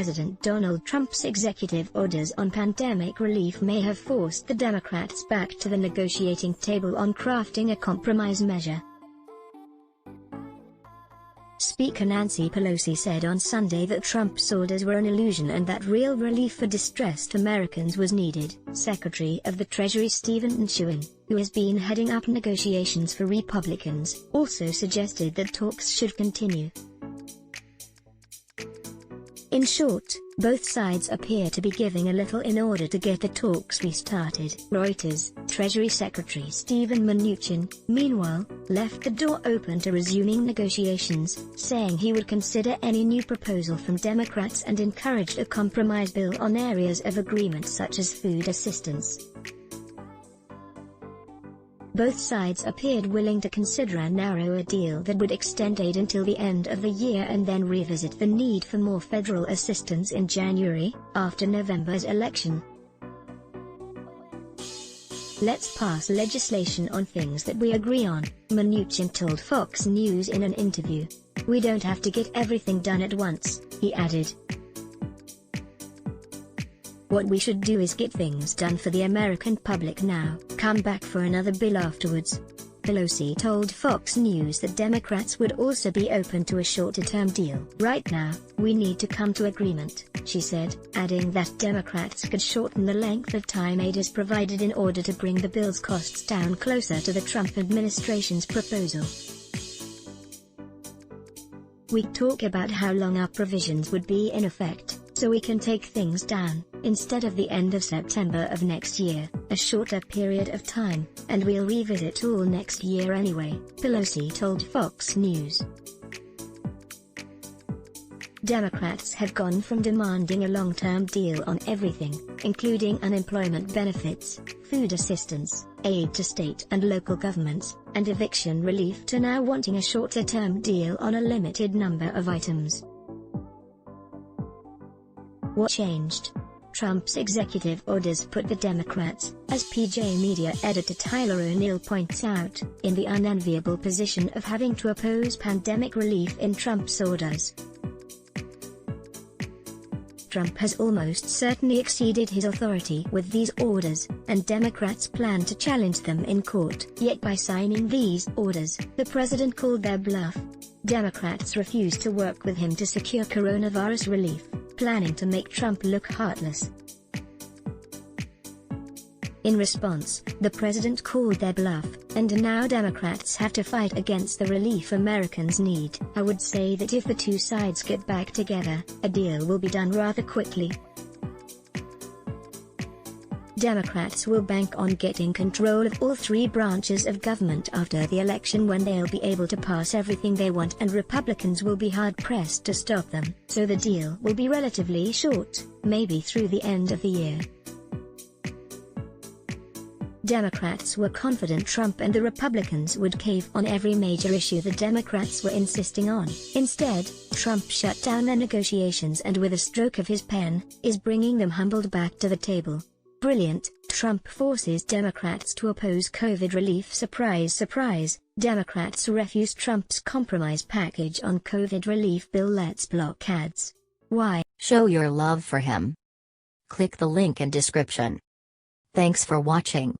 President Donald Trump's executive orders on pandemic relief may have forced the Democrats back to the negotiating table on crafting a compromise measure. Speaker Nancy Pelosi said on Sunday that Trump's orders were an illusion and that real relief for distressed Americans was needed. Secretary of the Treasury Steven Mnuchin, who has been heading up negotiations for Republicans, also suggested that talks should continue. In short, both sides appear to be giving a little in order to get the talks restarted. Reuters. Treasury Secretary Steven Mnuchin, meanwhile, left the door open to resuming negotiations, saying he would consider any new proposal from Democrats and encouraged a compromise bill on areas of agreement such as food assistance. Both sides appeared willing to consider a narrower deal that would extend aid until the end of the year and then revisit the need for more federal assistance in January, after November's election. "Let's pass legislation on things that we agree on," Mnuchin told Fox News in an interview. "We don't have to get everything done at once," he added. "What we should do is get things done for the American public now, come back for another bill afterwards." Pelosi told Fox News that Democrats would also be open to a shorter-term deal. "Right now, we need to come to agreement," she said, adding that Democrats could shorten the length of time aid is provided in order to bring the bill's costs down closer to the Trump administration's proposal. "We talk about how long our provisions would be in effect, so we can take things down, instead of the end of September of next year, a shorter period of time, and we'll revisit all next year anyway," Pelosi told Fox News. Democrats have gone from demanding a long-term deal on everything, including unemployment benefits, food assistance, aid to state and local governments, and eviction relief to now wanting a shorter-term deal on a limited number of items. What changed? Trump's executive orders put the Democrats, as PJ Media editor Tyler O'Neill points out, in the unenviable position of having to oppose pandemic relief in Trump's orders. Trump has almost certainly exceeded his authority with these orders, and Democrats plan to challenge them in court. Yet by signing these orders, the president called their bluff. Democrats refused to work with him to secure coronavirus relief, planning to make Trump look heartless. In response, the president called their bluff, and now Democrats have to fight against the relief Americans need. "I would say that if the two sides get back together, a deal will be done rather quickly. Democrats will bank on getting control of all three branches of government after the election when they'll be able to pass everything they want, and Republicans will be hard-pressed to stop them, so the deal will be relatively short, maybe through the end of the year." Democrats were confident Trump and the Republicans would cave on every major issue the Democrats were insisting on. Instead, Trump shut down their negotiations and with a stroke of his pen, is bringing them humbled back to the table. Brilliant. Trump forces Democrats to oppose COVID relief. Surprise surprise, Democrats refuse Trump's compromise package on COVID relief bill. Let's block ads. Why? Show your love for him. Click the link in description. Thanks for watching.